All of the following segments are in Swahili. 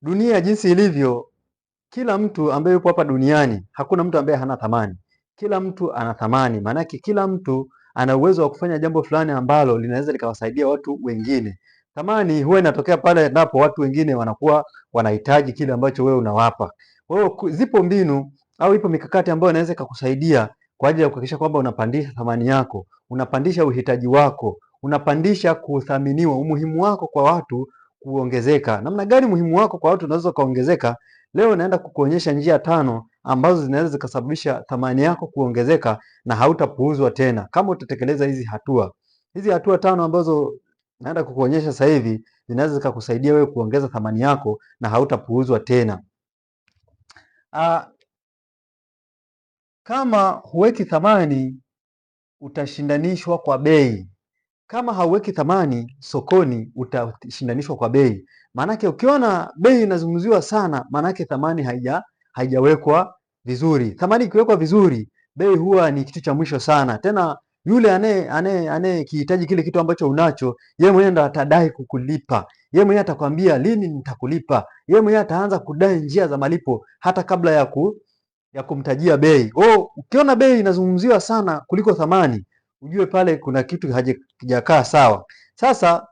Dunia jinsi ilivyo, kila mtu ambaye yupo hapa duniani, hakuna mtu ambaye hana thamani. Kila mtu ana thamani, maanake kila mtu ana uwezo wa kufanya jambo fulani ambalo linaweza likawasaidia watu wengine. Thamani huwa inatokea pale endapo watu wengine wanakuwa wanahitaji kile ambacho wewe unawapa. Kwa hiyo zipo mbinu au ipo mikakati ambayo inaweza ikakusaidia kwa ajili ya kuhakikisha kwamba unapandisha thamani yako, unapandisha uhitaji wako, unapandisha kuthaminiwa, umuhimu wako kwa watu kuongezeka. Namna gani muhimu wako kwa watu unaweza kuongezeka? Leo naenda kukuonyesha njia 5 ambazo zinaweza zikasababisha thamani yako kuongezeka na hautapuuzwa tena kama utatekeleza hizi hatua. Hizi hatua 5 ambazo naenda kukuonyesha sasa hivi zinaweza zikakusaidia wewe kuongeza thamani yako na hautapuuzwa tena. Kama huweki thamani utashindanishwa kwa bei. Kama hauweki thamani sokoni utashindanishwa kwa bei. Maanake ukiona bei inazungumziwa sana, maanake thamani haijawekwa vizuri. Thamani ikiwekwa vizuri, bei huwa ni kitu cha mwisho sana. Tena yule anayekihitaji kile kitu ambacho unacho, yeye mwenyewe ndo atadai kukulipa. Yeye mwenyewe atakwambia lini nitakulipa. Yeye mwenyewe ataanza kudai njia za malipo hata kabla ya kumtajia bei. Ukiona bei inazungumziwa sana kuliko thamani, ujue pale kuna kitu hakijakaa sawa. Sasa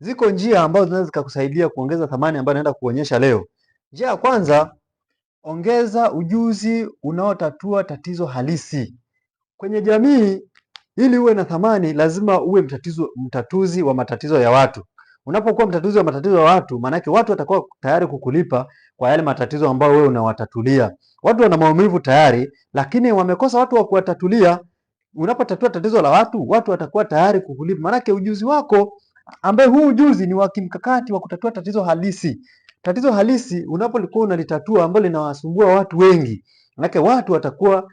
ziko njia ambazo zinaweza zikakusaidia kuongeza thamani ambayo naenda kuonyesha leo. Njia ya kwanza, ongeza ujuzi unaotatua tatizo halisi. Kwenye jamii ili uwe na thamani lazima uwe mtatuzi wa matatizo ya watu. Unapokuwa mtatuzi wa matatizo ya watu, maanake watu watakuwa tayari kukulipa kwa yale matatizo ambayo wewe unawatatulia. Watu wana maumivu tayari, lakini wamekosa watu wa kuwatatulia. Unapotatua tatizo la watu, watu watakuwa tayari kukulipa. Maanake ujuzi wako ambaye huu ujuzi ni wa kimkakati wa kutatua tatizo halisi. Tatizo halisi unapolikuwa unalitatua ambalo linawasumbua watu wengi, maanake watu watakuwa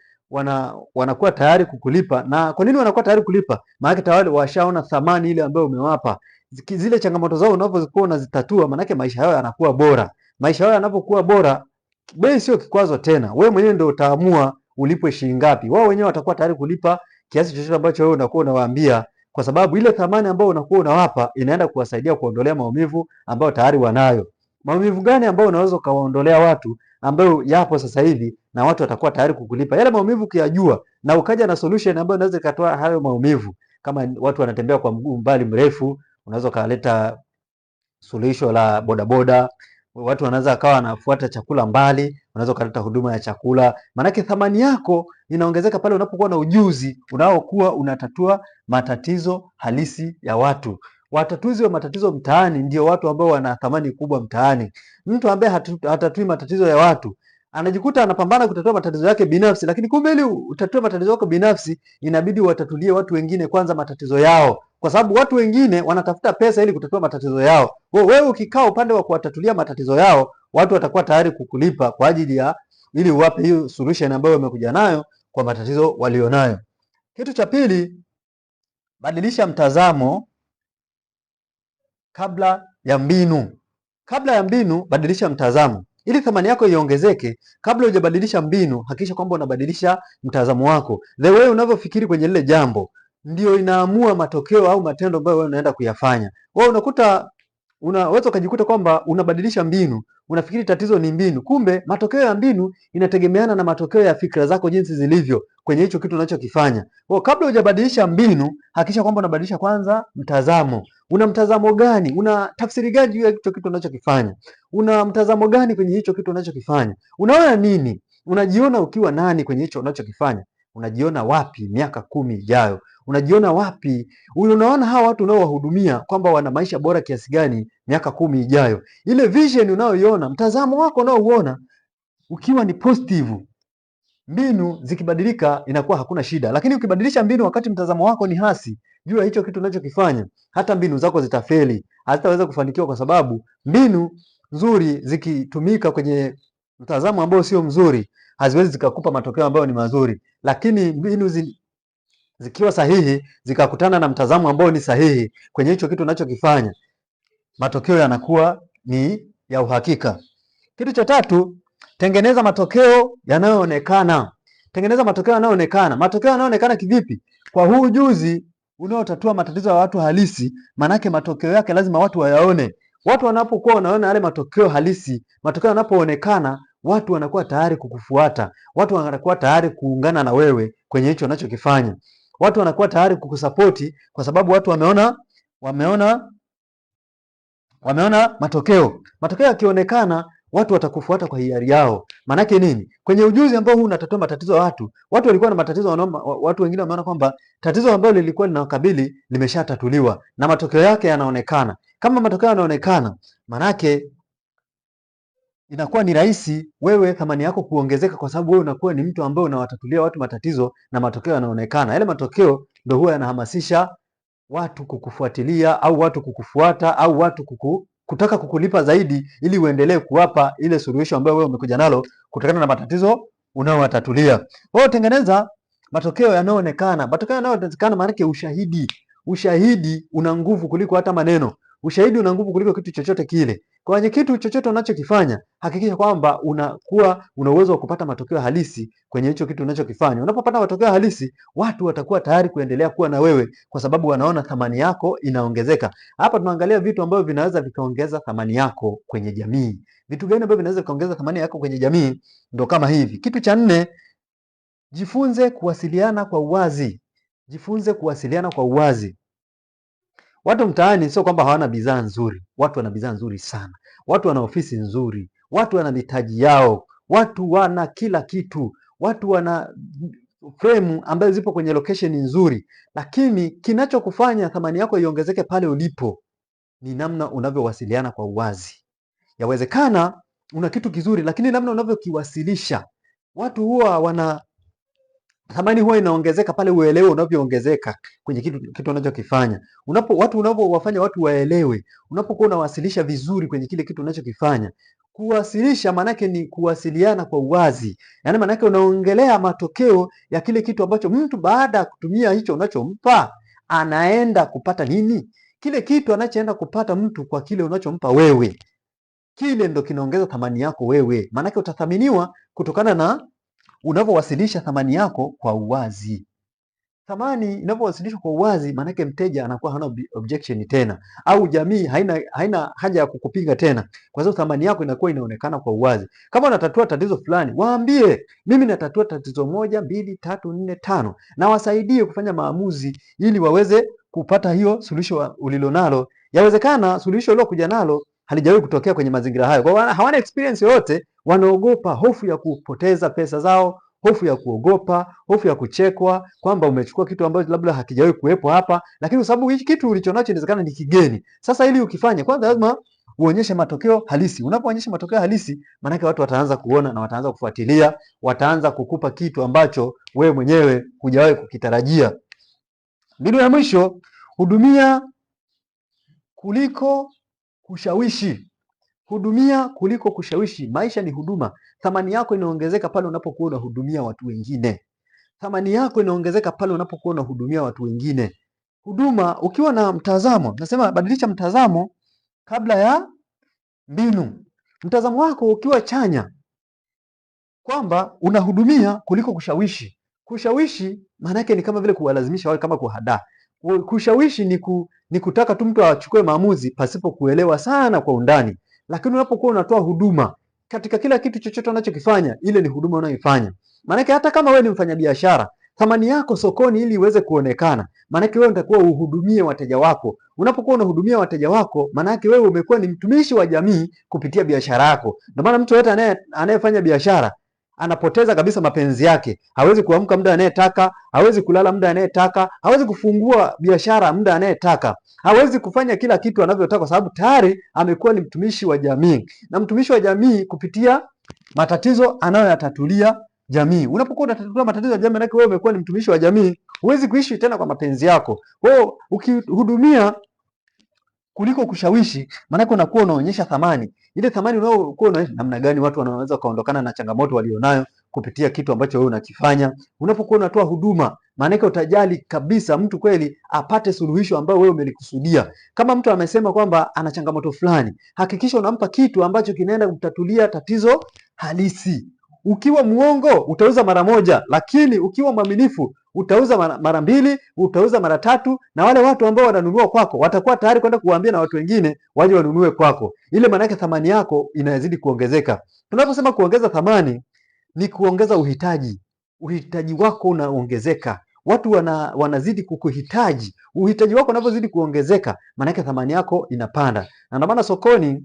wanakuwa tayari kukulipa. Na kwa nini wanakuwa tayari kulipa? Maanake tayari washaona thamani ile ambayo umewapa. Zile changamoto zao unapokuwa unazitatua, maanake maisha yao yanakuwa bora. Maisha yao yanapokuwa bora, bei sio kikwazo tena. Wewe mwenyewe ndio utaamua ulipwe shilingi ngapi. Wao wenyewe watakuwa tayari kulipa kiasi chochote ambacho wewe unakuwa unawaambia, kwa sababu ile thamani ambayo unakuwa unawapa inaenda kuwasaidia kuondolea maumivu ambayo tayari wanayo. Maumivu gani ambayo unaweza kuwaondolea watu ambayo yapo sasa hivi na watu watakuwa tayari kukulipa? Yale maumivu ukiyajua na ukaja na solution ambayo inaweza ikatoa hayo maumivu. Kama watu wanatembea kwa mguu mbali mrefu, unaweza kaleta suluhisho la bodaboda. Watu wanaweza kawa wanafuata chakula mbali, unaweza kuleta huduma ya chakula. Maanake thamani yako inaongezeka pale unapokuwa na ujuzi unaokuwa unatatua matatizo halisi ya watu. Watatuzi wa matatizo mtaani ndio watu ambao wana thamani kubwa mtaani. Mtu ambaye hatatui matatizo ya watu anajikuta anapambana kutatua matatizo yake binafsi, lakini kumbe ili utatue matatizo yako binafsi inabidi watatulie watu wengine kwanza matatizo yao, kwa sababu watu wengine wanatafuta pesa ili kutatua matatizo yao. Wewe ukikaa upande wa kuwatatulia matatizo yao, watu watakuwa tayari kukulipa kwa ajili ya ili uwape hiyo solution ambayo wamekuja nayo kwa matatizo walionayo. Kitu cha pili, badilisha mtazamo kabla ya mbinu. Kabla ya mbinu, badilisha mtazamo. Ili thamani yako iongezeke, kabla hujabadilisha mbinu, hakikisha kwamba unabadilisha mtazamo wako. The way unavyofikiri kwenye lile jambo ndio inaamua matokeo au matendo ambayo wewe unaenda kuyafanya. Wewe unaweza ukajikuta kwamba unabadilisha mbinu, unafikiri tatizo ni mbinu, kumbe matokeo ya mbinu inategemeana na matokeo ya fikra zako jinsi zilivyo kwenye hicho kitu unachokifanya. Kwa kabla hujabadilisha mbinu, hakikisha kwamba unabadilisha kwanza mtazamo. Una mtazamo gani? Una tafsiri gani juu ya hicho kitu unachokifanya? Una mtazamo gani kwenye hicho kitu unachokifanya? Unaona nini? Unajiona ukiwa nani kwenye hicho unachokifanya? Unajiona wapi miaka 10 ijayo? Unajiona wapi? Unaona hawa watu unaowahudumia kwamba wana maisha bora kiasi gani miaka 10 ijayo? Ile vision unayoiona, mtazamo wako unaouona ukiwa ni positive, mbinu zikibadilika inakuwa hakuna shida. Lakini ukibadilisha mbinu wakati mtazamo wako ni hasi juu ya hicho kitu unachokifanya, hata mbinu zako zitafeli, hazitaweza kufanikiwa, kwa sababu mbinu nzuri zikitumika kwenye mtazamo ambao sio mzuri haziwezi zikakupa matokeo ambayo ni mazuri. Lakini mbinu zikiwa sahihi zikakutana na mtazamo ambao ni sahihi kwenye hicho kitu unachokifanya, matokeo yanakuwa ni ya uhakika. Kitu cha tatu, tengeneza matokeo yanayoonekana. Tengeneza matokeo yanayoonekana. Matokeo yanayoonekana kivipi? Kwa huu ujuzi unaotatua matatizo ya watu halisi, manake matokeo yake lazima watu wayaone. Watu wanapokuwa wanaona yale matokeo halisi, matokeo yanapoonekana, watu wanakuwa tayari kukufuata, watu wanakuwa tayari kuungana na wewe kwenye hicho unachokifanya, watu wanakuwa tayari kukusapoti kwa sababu watu wameona matokeo. Matokeo yakionekana, watu watakufuata kwa hiari yao. Maanake nini? Kwenye ujuzi ambao huu unatatua matatizo ya watu walikuwa na matatizo, watu wengine wameona kwamba tatizo ambalo lilikuwa linawakabili limeshatatuliwa na matokeo yake yanaonekana. Kama matokeo yanaonekana, maanake inakuwa ni rahisi wewe thamani yako kuongezeka, kwa sababu wewe unakuwa ni mtu ambaye unawatatulia watu matatizo na matokeo yanaonekana. Yale matokeo ndio huwa yanahamasisha watu kukufuatilia au watu kukufuata au watu kutaka kukulipa zaidi ili uendelee kuwapa ile suluhisho ambayo wewe umekuja nalo kutokana na matatizo unaowatatulia. Wewe tengeneza matokeo yanayoonekana. Matokeo yanayoonekana maana yake ushahidi una nguvu kuliko hata maneno. Ushahidi una nguvu kuliko kitu chochote kile. Kwenye kitu chochote unachokifanya, hakikisha kwamba unakuwa una uwezo wa kupata matokeo halisi kwenye hicho kitu unachokifanya. Unapopata matokeo halisi, watu watakuwa tayari kuendelea kuwa na wewe kwa sababu wanaona thamani yako inaongezeka. Hapa tunaangalia vitu ambavyo vinaweza vikaongeza thamani yako kwenye jamii. Vitu gani ambavyo vinaweza vikaongeza thamani yako kwenye jamii? Ndio kama hivi. Kitu cha 4, jifunze kuwasiliana kwa uwazi. Jifunze kuwasiliana kwa uwazi. Watu mtaani sio kwamba hawana bidhaa nzuri. Watu wana bidhaa nzuri sana. Watu wana ofisi nzuri. Watu wana mitaji yao. Watu wana kila kitu. Watu wana frame ambazo zipo kwenye location nzuri. Lakini kinachokufanya thamani yako iongezeke pale ulipo ni namna unavyowasiliana kwa uwazi. Yawezekana una kitu kizuri, lakini namna unavyokiwasilisha, watu huwa thamani huwa inaongezeka pale uelewe unavyoongezeka kwenye kitu unachokifanya. Watu unapowafanya watu waelewe, unapokuwa unawasilisha vizuri kwenye kile kitu unachokifanya. Kuwasilisha maanake ni kuwasiliana kwa uwazi. Yaani maanake unaongelea matokeo ya kile kitu ambacho mtu baada ya kutumia hicho unachompa anaenda kupata nini? Kile kitu anachoenda kupata mtu kwa kile unachompa wewe, kile ndo kinaongeza thamani yako wewe. Maanake utathaminiwa kutokana na unavyowasilisha thamani yako kwa uwazi. Thamani inavyowasilishwa kwa uwazi, maanake mteja anakuwa hana objection tena, au jamii haina haja ya kukupinga tena, kwa sababu thamani yako inakuwa inaonekana kwa uwazi. Kama unatatua tatizo fulani, waambie mimi natatua tatizo 1, 2, 3, 4, 5, na wasaidie kufanya maamuzi ili waweze kupata hiyo suluhisho ulilonalo. Yawezekana suluhisho ulilokuja nalo halijawahi kutokea kwenye mazingira hayo, kwa hawana experience yoyote, wanaogopa, hofu ya kupoteza pesa zao, hofu ya kuogopa, hofu ya kuchekwa kwamba umechukua kitu ambacho labda hakijawahi kuwepo hapa, lakini kwa sababu hiki kitu ulichonacho inawezekana ni kigeni. Sasa ili ukifanye, kwanza lazima uonyeshe matokeo halisi. Unapoonyesha matokeo halisi, maana yake watu wataanza kuona na wataanza kufuatilia, wataanza kukupa kitu ambacho wewe mwenyewe hujawahi kukitarajia. Mbinu ya mwisho, hudumia kuliko kushawishi. Hudumia kuliko kushawishi. Maisha ni huduma. Thamani yako inaongezeka pale unapokuwa unahudumia watu wengine. Thamani yako inaongezeka pale unapokuwa unahudumia watu wengine. Huduma ukiwa na mtazamo, nasema badilisha mtazamo kabla ya mbinu. Mtazamo wako ukiwa chanya kwamba unahudumia kuliko kushawishi. Kushawishi maana yake ni kama vile kuwalazimisha wao, kama kuhadaa. Kushawishi ni kutaka tu mtu achukue maamuzi pasipo kuelewa sana kwa undani. Lakini unapokuwa unatoa huduma katika kila kitu chochote unachokifanya, ile ni huduma unayoifanya. Maana hata kama wewe ni mfanyabiashara, thamani yako sokoni ili iweze kuonekana, maana wewe utakuwa uhudumie wateja wako. Unapokuwa unahudumia wateja wako, maana wewe umekuwa ni mtumishi wa jamii kupitia biashara yako. Ndio maana mtu yote anayefanya biashara anapoteza kabisa mapenzi yake. Hawezi kuamka muda anayetaka, hawezi kulala muda anayetaka, hawezi kufungua biashara muda anayetaka, hawezi kufanya kila kitu anavyotaka, kwa sababu tayari amekuwa ni mtumishi wa jamii. Na mtumishi wa jamii kupitia matatizo anayoyatatulia jamii. Unapokuwa unatatua matatizo ya jamii, maana wewe umekuwa ni mtumishi wa jamii. Huwezi kuishi tena kwa mapenzi yako. Wewe ukihudumia kuliko kushawishi, maana unakuwa unaonyesha thamani. Ile thamani unayokuwa unaonyesha, namna gani watu wanaweza kaondokana na changamoto walionayo kupitia kitu ambacho wewe unakifanya. Unapokuwa unatoa huduma, maana utajali kabisa mtu kweli apate suluhisho ambayo wewe umelikusudia. Kama mtu amesema kwamba ana changamoto fulani, hakikisha unampa kitu ambacho kinaenda kutatulia tatizo halisi. Ukiwa muongo utauza mara moja, lakini ukiwa mwaminifu Utauza mara mbili, utauza mara tatu, na wale watu ambao wananunua kwako watakuwa tayari kwenda kuwaambia na watu wengine waje wanunue kwako. Ile maana yake thamani yako inazidi kuongezeka. Tunaposema kuongeza thamani ni kuongeza uhitaji. Uhitaji wako unaongezeka. Watu wanazidi kukuhitaji. Uhitaji wako unapozidi kuongezeka, maana yake thamani yako inapanda. Na ndio maana sokoni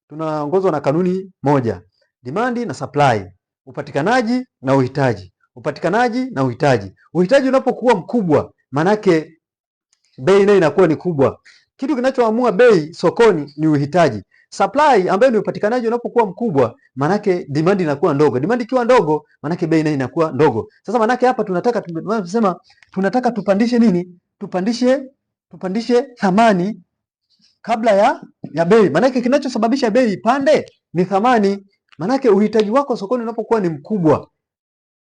tunaongozwa na kanuni moja, demand na supply, upatikanaji na uhitaji, upatikanaji na uhitaji. Uhitaji unapokuwa mkubwa, manake bei nayo inakuwa ni kubwa. Kitu kinachoamua bei sokoni ni uhitaji. Supply ambayo ni upatikanaji unapokuwa mkubwa, manake demand inakuwa ndogo. Demand ikiwa ndogo, manake bei nayo inakuwa ndogo. Sasa manake hapa tunataka tupandishe nini? Tupandishe thamani kabla ya bei. Manake kinachosababisha bei ipande ni thamani. Manake uhitaji wako sokoni unapokuwa ni mkubwa,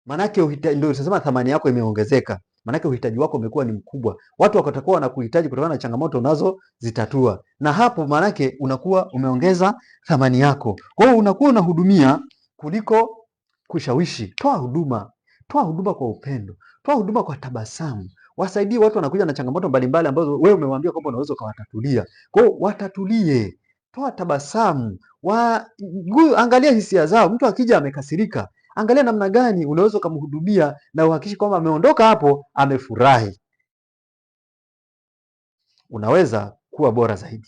manake ndio unasema thamani yako imeongezeka. Manake uhitaji wako umekuwa ni mkubwa, watu watakuwa wanakuhitaji kutokana na changamoto unazo zitatua, na hapo manake unakuwa umeongeza thamani yako. Kwa hiyo unakuwa unahudumia kuliko kushawishi. Toa huduma kwa upendo, toa huduma kwa tabasamu. Wasaidie watu wanakuja na changamoto mbalimbali ambazo wewe umewaambia kwamba unaweza kuwatatulia. Kwa hiyo watatulie, toa tabasamu, angalia hisia zao. Mtu akija amekasirika, angalia namna gani unaweza kumhudumia na uhakikishe kwamba ameondoka hapo amefurahi. Unaweza kuwa bora zaidi.